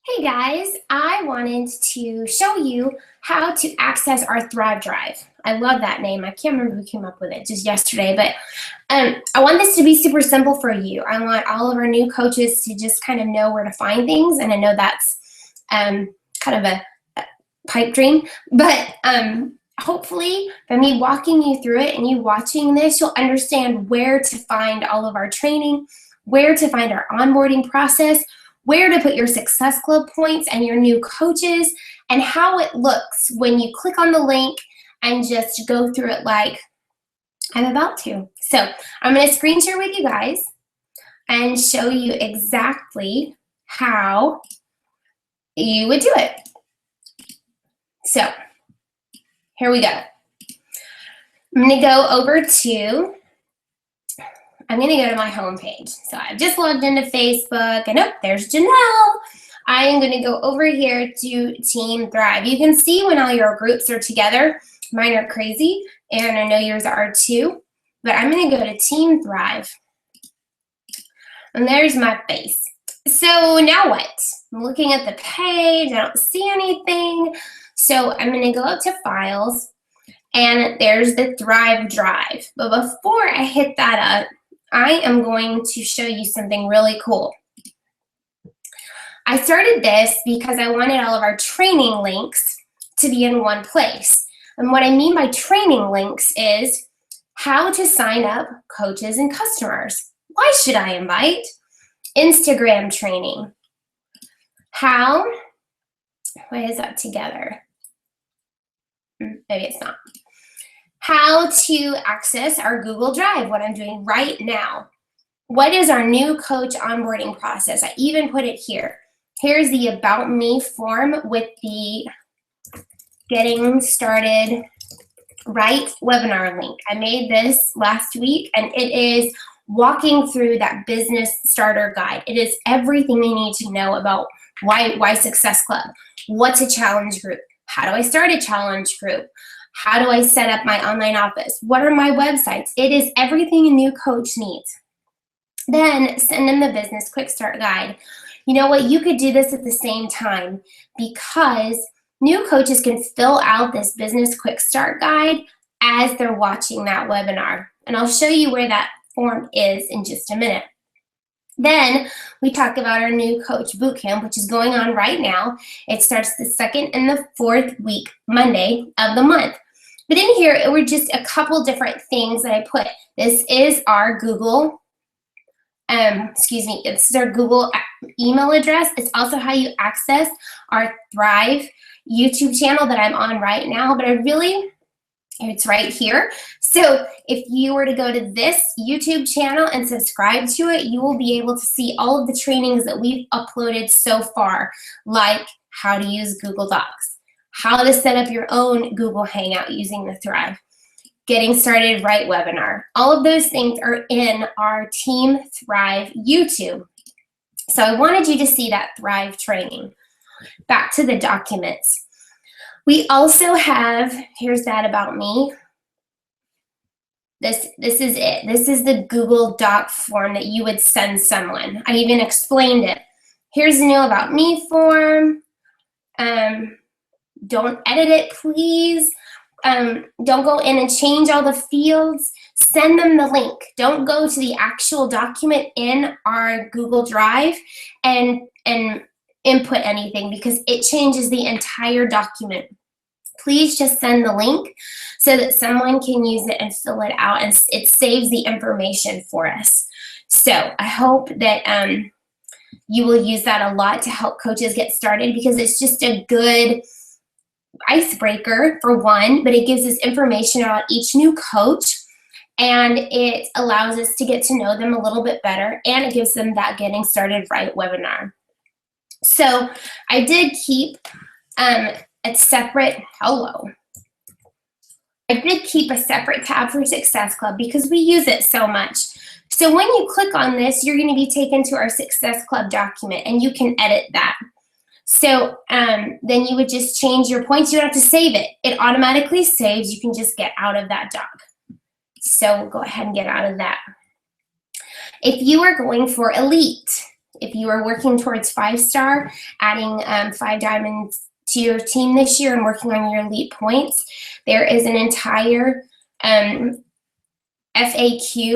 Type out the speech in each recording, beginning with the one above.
Hey guys, I wanted to show you how to access our Thrive Drive. I love that name. I can't remember who came up with it just yesterday, but I want this to be super simple for you. I want all of our new coaches to just kind of know where to find things, and I know that's kind of a pipe dream, but hopefully by me walking you through it and you watching this, you'll understand where to find all of our training, where to find our onboarding process, where to put your Success Club points and your new coaches, and how it looks when you click on the link and just go through it like I'm about to. So I'm going to screen share with you guys and show you exactly how you would do it. So here we go. I'm going to go over to my home page. So I've just logged into Facebook, and oh, there's Janelle. I am going to go over here to Team Thrive. You can see when all your groups are together. Mine are crazy, and I know yours are too. But I'm going to go to Team Thrive. And there's my face. So now what? I'm looking at the page. I don't see anything. So I'm going to go up to Files, and there's the Thrive Drive. But before I hit that up, I am going to show you something really cool. I started this because I wanted all of our training links to be in one place. And what I mean by training links is how to sign up coaches and customers. Why should I invite? Instagram training. Why is that together? Maybe it's not. How to access our Google Drive, what I'm doing right now. What is our new coach onboarding process? I even put it here. Here's the About Me form with the Getting Started Right webinar link. I made this last week, and it is walking through that business starter guide. It is everything you need to know about why Success Club. What's a challenge group? How do I start a challenge group? How do I set up my online office? What are my websites? It is everything a new coach needs. Then send them the Business Quick Start Guide. You know what? You could do this at the same time because new coaches can fill out this Business Quick Start Guide as they're watching that webinar. And I'll show you where that form is in just a minute. Then we talk about our new coach bootcamp, which is going on right now. It starts the 2nd and the 4th week, Monday of the month. But in here, it were just a couple different things that I put. This is our Google, it's our Google email address. It's also how you access our Thrive YouTube channel that I'm on right now. But it's right here. So if you were to go to this YouTube channel and subscribe to it, you will be able to see all of the trainings that we've uploaded so far, like how to use Google Docs, how to set up your own Google Hangout using the Thrive, Getting Started Right webinar. All of those things are in our Team Thrive YouTube. So I wanted you to see that Thrive training. Back to the documents. We also have, here's that About Me. This is it. This is the Google Doc form that you would send someone. I even explained it. Here's the new About Me form. Don't edit it, please. Don't go in and change all the fields. Send them the link. Don't go to the actual document in our Google Drive and input anything because it changes the entire document. Please just send the link so that someone can use it and fill it out, and it saves the information for us. So I hope that you will use that a lot to help coaches get started because it's just a good icebreaker for one, but it gives us information about each new coach, and it allows us to get to know them a little bit better, and it gives them that Getting Started Right webinar. So I did keep a separate tab for Success Club because we use it so much. So when you click on this, you're going to be taken to our Success Club document, and you can edit that. So then you would just change your points. You don't have to save it. It automatically saves. You can just get out of that doc. So we'll go ahead and get out of that. If you are going for Elite, if you are working towards 5-star, adding 5 diamonds to your team this year and working on your elite points, there is an entire FAQ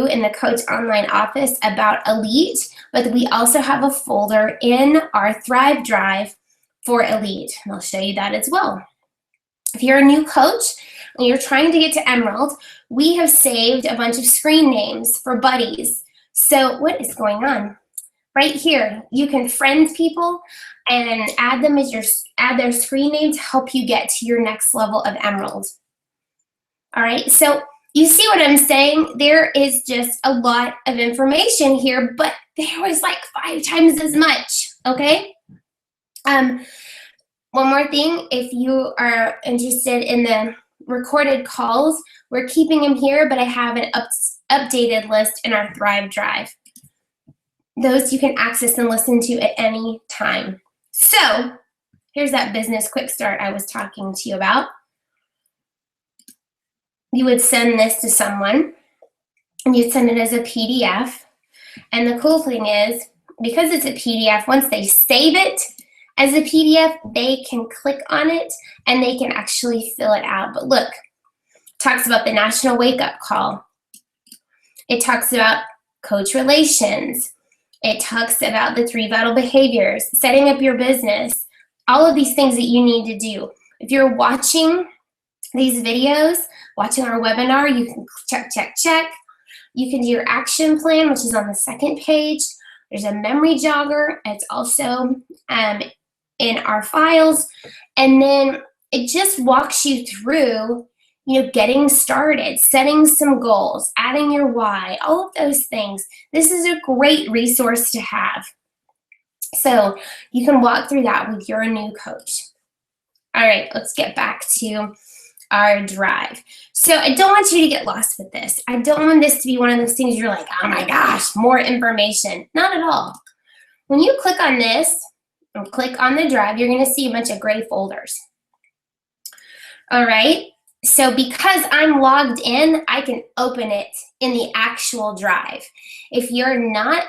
in the Coach Online office about elite, but we also have a folder in our Thrive Drive for elite, and I'll show you that as well. If you're a new coach and you're trying to get to Emerald, we have saved a bunch of screen names for buddies. So what is going on? Right here, you can friend people and add them as add their screen name to help you get to your next level of Emerald. All right, so you see what I'm saying? There is just a lot of information here, but there was like 5 times as much, okay? One more thing, if you are interested in the recorded calls, we're keeping them here, but I have an updated list in our Thrive Drive. Those you can access and listen to at any time. So here's that business quick start I was talking to you about. You would send this to someone, and you'd send it as a PDF. And the cool thing is, because it's a PDF, once they save it as a PDF, they can click on it and they can actually fill it out. But look, it talks about the National Wake Up Call. It talks about coach relations. It talks about the 3 vital behaviors, setting up your business, all of these things that you need to do. If you're watching these videos, watching our webinar, you can check, check, check. You can do your action plan, which is on the 2nd page. There's a memory jogger. It's also in our files. And then it just walks you through, getting started, setting some goals, adding your why, all of those things. This is a great resource to have. So you can walk through that with your new coach. All right, let's get back to our drive. So I don't want you to get lost with this. I don't want this to be one of those things you're like, oh my gosh, more information. Not at all. When you click on this and click on the drive, you're going to see a bunch of gray folders. All right. So because I'm logged in, I can open it in the actual drive. If you're not,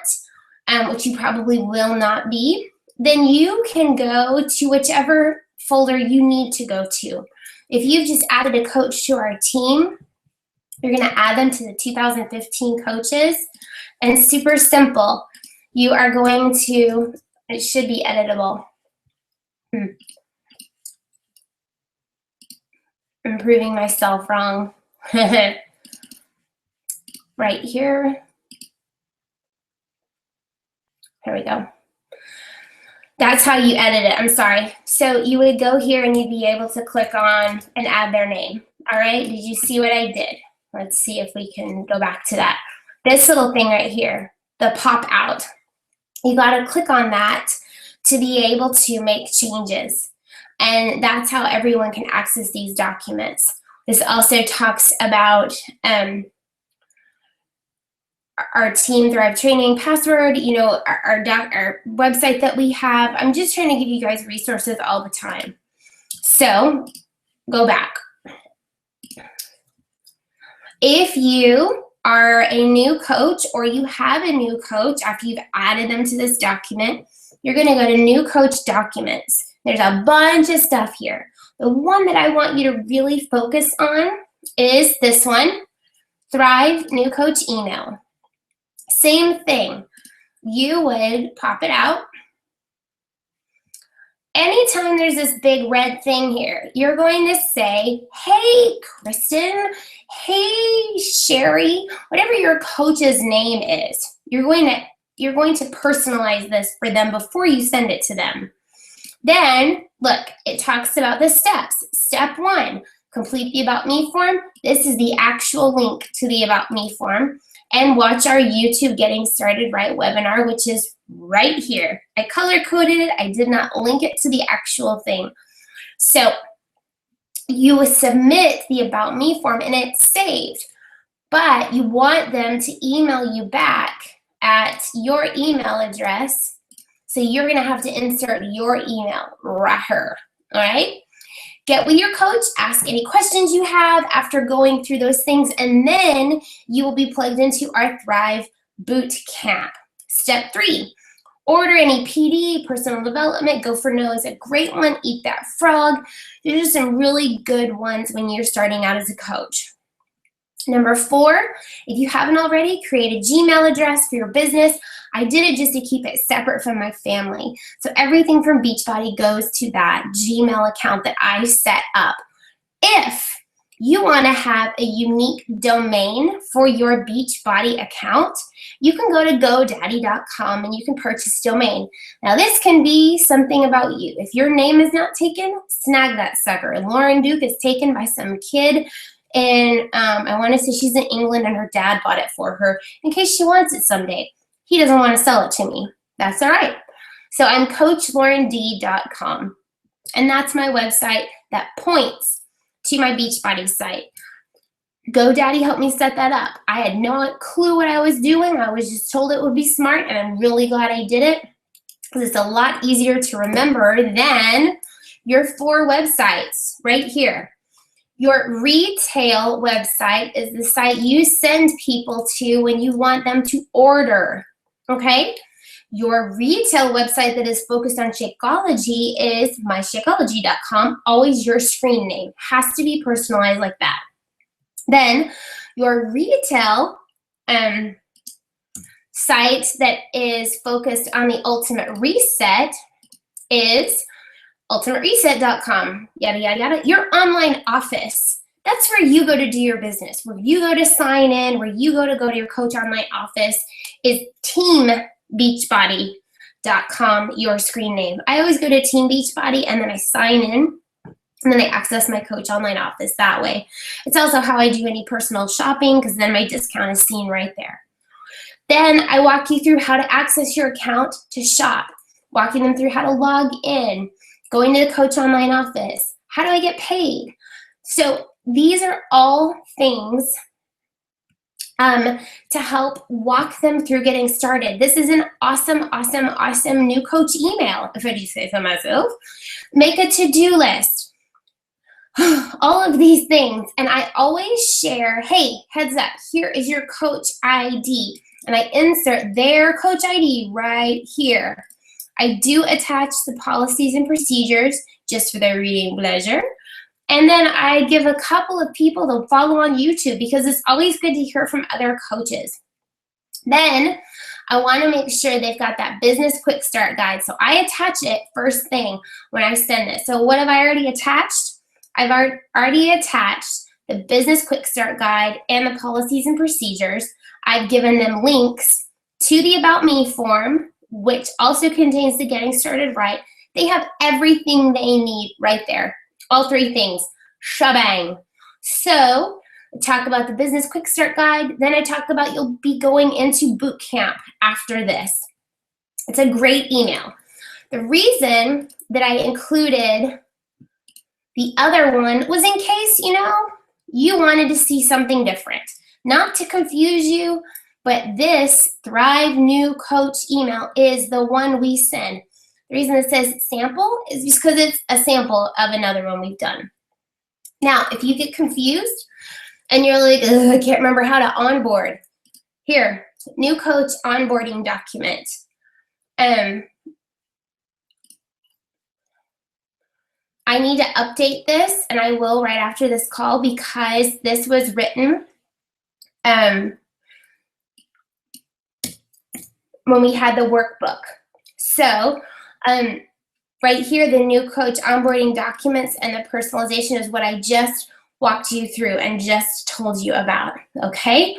which you probably will not be, then you can go to whichever folder you need to go to. If you've just added a coach to our team, you're going to add them to the 2015 coaches. And super simple. You are going to, it should be editable. I'm proving myself wrong. Right here. Here we go. That's how you edit it. I'm sorry. So you would go here and you'd be able to click on and add their name. All right. Did you see what I did? Let's see if we can go back to that. This little thing right here, the pop out. You got to click on that to be able to make changes. And that's how everyone can access these documents. This also talks about our Team Thrive training password, our website that we have. I'm just trying to give you guys resources all the time. So go back. If you are a new coach or you have a new coach after you've added them to this document, you're going to go to New Coach Documents. There's a bunch of stuff here. The one that I want you to really focus on is this one, Thrive New Coach Email. Same thing. You would pop it out. Anytime there's this big red thing here, you're going to say, hey, Kristen, hey, Sherry, whatever your coach's name is, you're going to personalize this for them before you send it to them. Then, look, it talks about the steps. Step 1, complete the About Me form. This is the actual link to the About Me form. And watch our YouTube Getting Started Right webinar, which is right here. I color-coded it. I did not link it to the actual thing. So you will submit the About Me form, and it's saved. But you want them to email you back at your email address. So you're going to have to insert your email right here. All right? Get with your coach, ask any questions you have after going through those things, and then you will be plugged into our Thrive Boot Camp. Step 3, Order any PD, personal development. Go for No is a great one. Eat That Frog. There's just some really good ones when you're starting out as a coach. Number 4, if you haven't already, create a Gmail address for your business. I did it just to keep it separate from my family. So everything from Beachbody goes to that Gmail account that I set up. If you want to have a unique domain for your Beachbody account, you can go to GoDaddy.com and you can purchase a domain. Now this can be something about you. If your name is not taken, snag that sucker. Lauren Duke is taken by some kid, and I want to say she's in England and her dad bought it for her in case she wants it someday. He doesn't want to sell it to me. That's all right. So I'm CoachLaurenD.com, and that's my website that points to my Beachbody site. GoDaddy helped me set that up. I had no clue what I was doing. I was just told it would be smart, and I'm really glad I did it because it's a lot easier to remember than your 4 websites right here. Your retail website is the site you send people to when you want them to order, okay? Your retail website that is focused on Shakeology is myshakeology.com. Always your screen name. Has to be personalized like that. Then your retail site that is focused on the Ultimate Reset is ultimatereset.com, yada, yada, yada. Your online office, that's where you go to do your business, where you go to sign in, where you go to your coach online office is teambeachbody.com, your screen name. I always go to Team Beachbody and then I sign in and then I access my coach online office that way. It's also how I do any personal shopping because then my discount is seen right there. Then I walk you through how to access your account to shop, walking them through how to log in, going to the coach online office, how do I get paid? So these are all things to help walk them through getting started. This is an awesome, awesome, awesome new coach email, if I do say so myself. Make a to-do list. All of these things. And I always share, hey, heads up, here is your coach ID. And I insert their coach ID right here. I do attach the policies and procedures just for their reading pleasure. And then I give a couple of people to follow on YouTube because it's always good to hear from other coaches. Then I want to make sure they've got that business quick start guide. So I attach it first thing when I send it. So what have I already attached? I've already attached the business quick start guide and the policies and procedures. I've given them links to the About Me form, which also contains the Getting Started Right. They have everything they need right there. All 3 things, shebang. So I talk about the business quick start guide. Then I talk about you'll be going into boot camp after this. It's a great email. The reason that I included the other one was in case, you wanted to see something different. Not to confuse you, but this Thrive New Coach email is the one we send. The reason it says sample is just because it's a sample of another one we've done. Now, if you get confused and you're like, I can't remember how to onboard, here, new coach onboarding document. I need to update this, and I will right after this call because this was written when we had the workbook. So right here, the new coach onboarding documents and the personalization is what I just walked you through and just told you about, okay?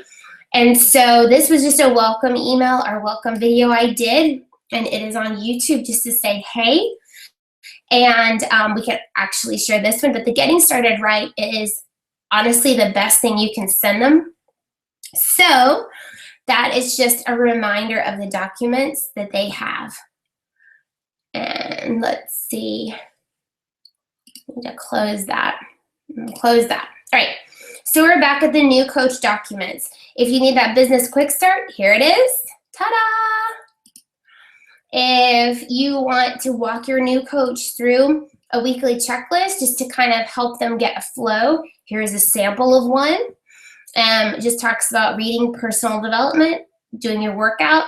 And so this was just a welcome email or welcome video I did, and it is on YouTube just to say, hey, and we can actually share this one, but the Getting Started Right is honestly the best thing you can send them. So that is just a reminder of the documents that they have. And let's see, I need to close that. Close that. All right, so we're back at the new coach documents. If you need that business quick start, here it is. Ta-da! If you want to walk your new coach through a weekly checklist just to kind of help them get a flow, here's a sample of one. It just talks about reading, personal development, doing your workout.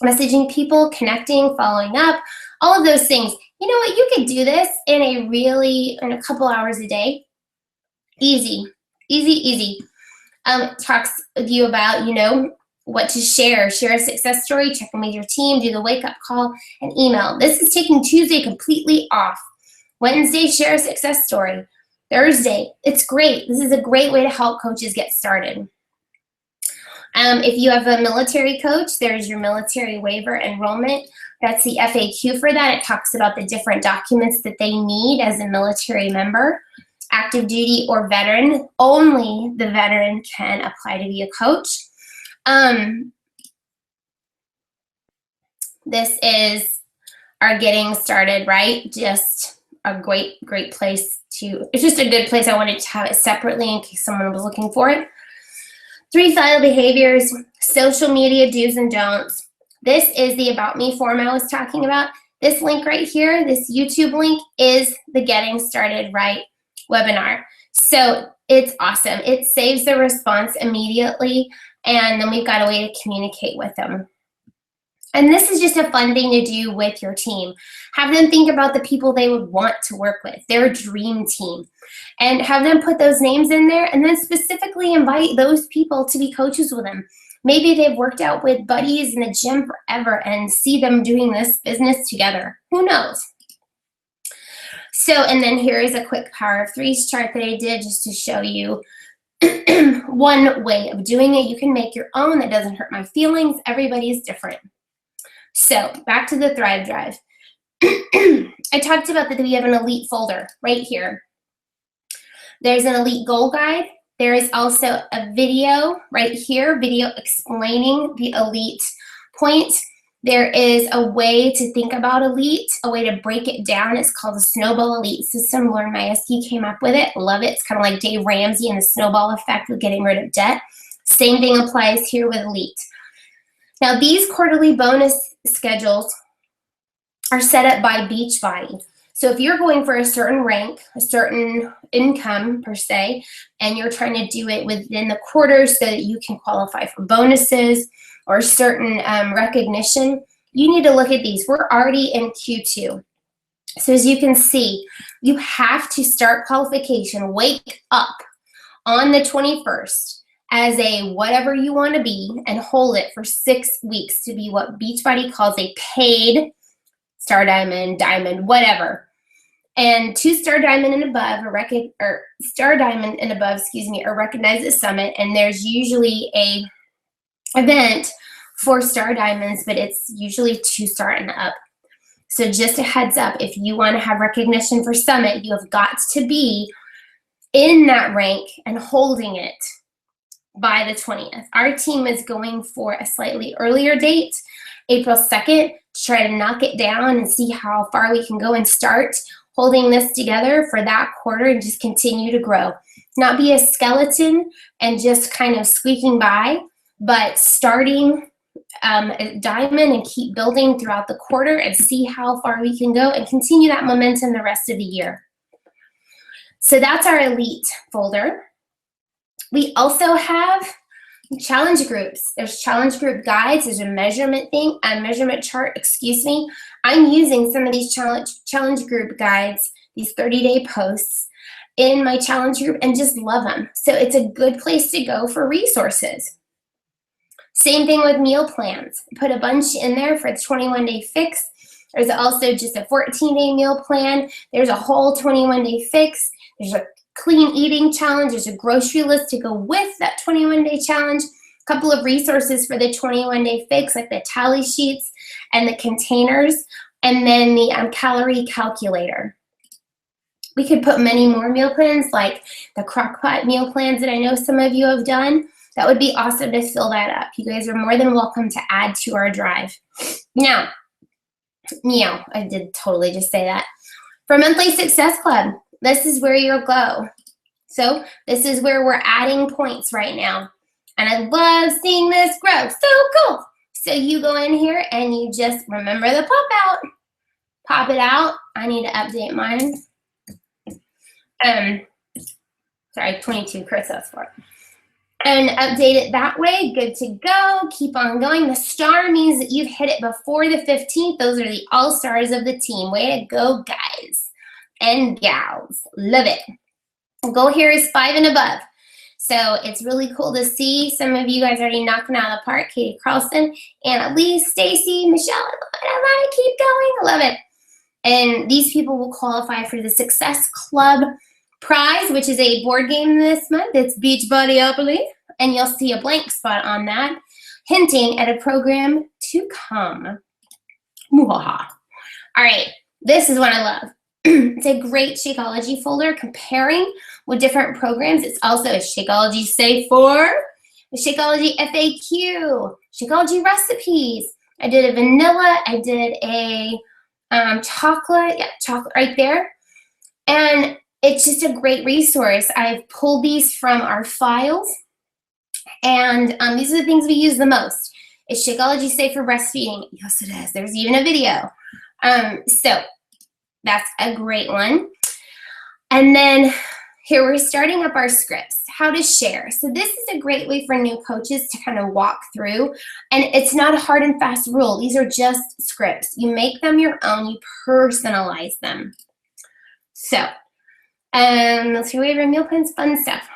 messaging people, connecting, following up, all of those things. You know what? You could do this in a couple hours a day. Easy, easy, easy. Talks with you about, what to share. Share a success story, check in with your team, do the wake-up call, and email. This is taking Tuesday completely off. Wednesday, share a success story. Thursday, it's great. This is a great way to help coaches get started. If you have a military coach, there's your military waiver enrollment. That's the FAQ for that. It talks about the different documents that they need as a military member. Active duty or veteran, only the veteran can apply to be a coach. This is our getting started, right? Just a great place it's just a good place. I wanted to have it separately in case someone was looking for it. 3 vital behaviors, social media do's and don'ts. This is the About Me form I was talking about. This link right here, this YouTube link, is the Getting Started Right webinar. So it's awesome. It saves the response immediately, and then we've got a way to communicate with them. And this is just a fun thing to do with your team. Have them think about the people they would want to work with, their dream team, and have them put those names in there, and then specifically invite those people to be coaches with them. Maybe they've worked out with buddies in the gym forever and see them doing this business together. Who knows? So, and then here is a quick Power of Threes chart that I did just to show you one way of doing it. You can make your own that doesn't hurt my feelings. Everybody's different. So back to the Thrive Drive. I talked about that we have an elite folder right here. There's an elite goal guide. There is also a video right here, video explaining the elite point. There is a way to think about elite, a way to break it down. It's called the Snowball Elite System. Lauren Majewski came up with it. Love it. It's kind of like Dave Ramsey and the snowball effect with getting rid of debt. Same thing applies here with elite. Now, these quarterly bonus schedules are set up by Beachbody. So if you're going for a certain rank, a certain income per se, and you're trying to do it within the quarter so that you can qualify for bonuses or certain recognition, you need to look at these. We're already in Q2. So as you can see, you have to start qualification, wake up on the 21st as a whatever you want to be and hold it for 6 weeks to be what Beachbody calls a paid Star Diamond, Diamond, whatever. And 2-star diamond and above, star diamond and above, are recognized at Summit, and there's usually a event for star diamonds, but it's usually 2-star and up. So just a heads up, if you want to have recognition for Summit, you have got to be in that rank and holding it by the 20th. Our team is going for a slightly earlier date, April 2nd, to try to knock it down and see how far we can go and start holding this together for that quarter and just continue to grow. Not be a skeleton and just kind of squeaking by, but starting a diamond and keep building throughout the quarter and see how far we can go and continue that momentum the rest of the year. So that's our elite folder. We also have challenge groups. There's challenge group guides. There's a measurement chart, I'm using some of these challenge group guides, these 30-day posts in my challenge group and just love them. So it's a good place to go for resources. Same thing with meal plans. Put a bunch in there for the 21-day fix. There's also just a 14-day meal plan. There's a whole 21-day fix. There's a clean eating challenge. There's a grocery list to go with that 21-day challenge. A couple of resources for the 21-day fix, like the tally sheets and the containers, and then the calorie calculator. We could put many more meal plans, like the crock-pot meal plans that I know some of you have done. That would be awesome to fill that up. You guys are more than welcome to add to our drive. Now, I did totally just say that. For Monthly Success Club, this is where you'll go. So this is where we're adding points right now. And I love seeing this grow. So cool. So you go in here and you just remember the pop out. Pop it out. I need to update mine. Sorry, 22, Chris, that's for it. and update it that way. Good to go. Keep on going. The star means that you've hit it before the 15th. Those are the all-stars of the team. Way to go, guys and gals. Love it. Goal here is 5 and above. So it's really cool to see some of you guys already knocking out of the park. Katie Carlson, Annalise, Stacy, Michelle. I love it. Keep going. I love it. And these people will qualify for the Success Club prize, which is a board game this month. It's Beachbodyopoly, and you'll see a blank spot on that, hinting at a program to come. Mwahaha. All right, this is what I love. It's a great Shakeology folder comparing with different programs. It's also a Shakeology Say For, a Shakeology FAQ, Shakeology recipes. I did a vanilla, I did a chocolate, yeah, chocolate right there. And it's just a great resource. I've pulled these from our files, and these are the things we use the most. Is Shakeology safe for breastfeeding? Yes, it is. There's even a video. So that's a great one. And then here we're starting up our scripts, how to share. So this is a great way for new coaches to kind of walk through, and it's not a hard and fast rule. These are just scripts. You make them your own, you personalize them. So, let's see, we have meal plans, fun stuff.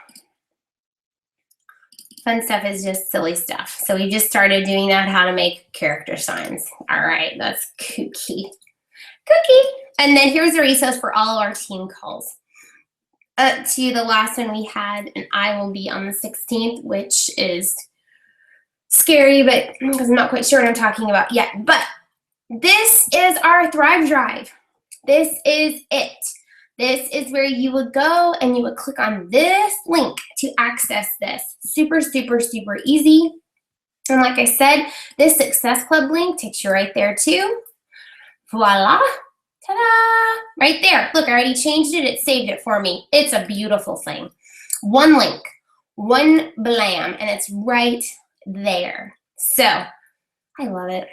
Fun stuff is just silly stuff. So we just started doing that, how to make character signs. All right, that's kooky. Cookie. And then here's a resource for all our team calls. Up to the last one we had, and I will be on the 16th, which is scary, but because I'm not quite sure what I'm talking about yet. But this is our Thrive Drive. This is it. This is where you would go and you would click on this link to access this. Super, super, super easy. And like I said, this Success Club link takes you right there too. Voila. Ta-da! Right there. Look, I already changed it. It saved it for me. It's a beautiful thing. One link, one blam, and it's right there. So I love it.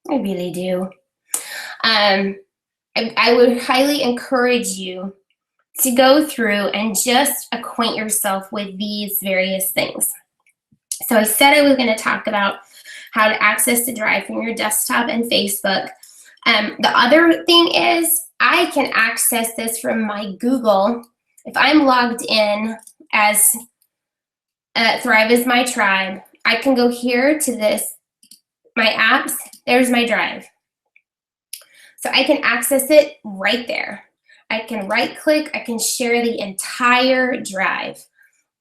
I really do. I would highly encourage you to go through and just acquaint yourself with these various things. So I said I was going to talk about how to access the Drive from your desktop and Facebook. The other thing is I can access this from my Google. If I'm logged in as Thrive is my tribe, I can go here to this, my apps, there's my Drive. So I can access it right there. I can right click, I can share the entire Drive.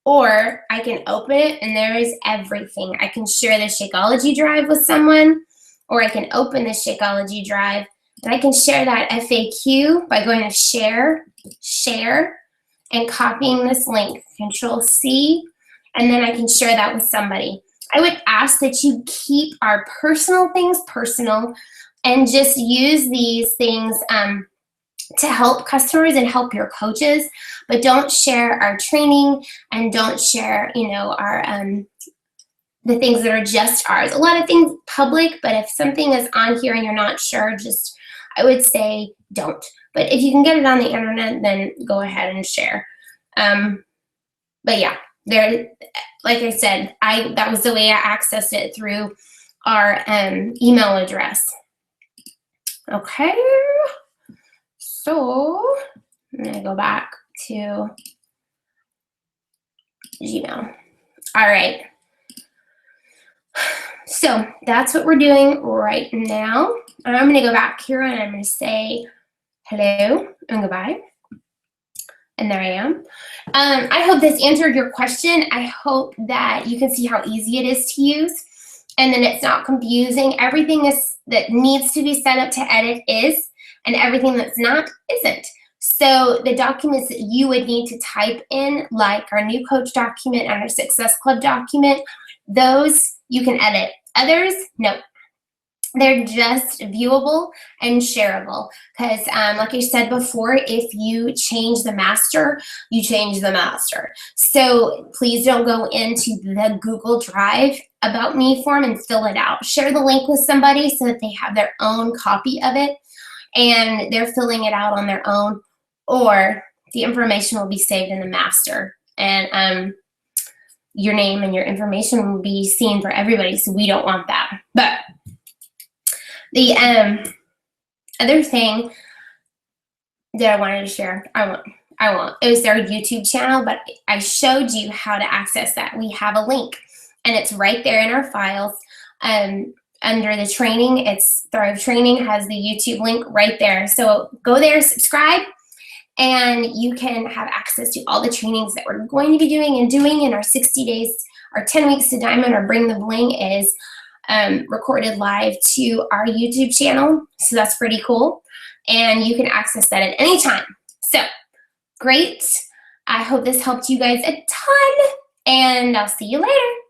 Or I can open it and there is everything. I can share the Shakeology Drive with someone, or I can open the Shakeology Drive and I can share that FAQ by going to share, and copying this link, Control C, and then I can share that with somebody. I would ask that you keep our personal things personal and just use these things to help customers and help your coaches, but don't share our training and don't share, our the things that are just ours. A lot of things public, but if something is on here and you're not sure, just I would say don't. But if you can get it on the internet, then go ahead and share. But yeah, there, like I said, that was the way I accessed it through our email address. Okay. So I'm gonna go back to Gmail. All right. So that's what we're doing right now. And I'm gonna go back here and I'm gonna say hello and goodbye. And there I am. I hope this answered your question. I hope that you can see how easy it is to use and then it's not confusing. Everything that needs to be set up to edit is, and everything that's not isn't. So the documents that you would need to type in, like our new coach document and our Success Club document, those you can edit. Others, no. They're just viewable and shareable because like I said before, if you change the master, you change the master. So please don't go into the Google Drive About Me form and fill it out. Share the link with somebody so that they have their own copy of it and they're filling it out on their own, or the information will be saved in the master. And your name and your information will be seen for everybody, so we don't want that. But the other thing that I wanted to share, I won't. It was their YouTube channel, but I showed you how to access that. We have a link, and it's right there in our files. Under the training, it's Thrive Training has the YouTube link right there. So go there, subscribe, and you can have access to all the trainings that we're going to be doing in our 60 days, our 10 weeks to Diamond, or Bring the Bling is recorded live to our YouTube channel. So that's pretty cool. And you can access that at any time. So great. I hope this helped you guys a ton, and I'll see you later.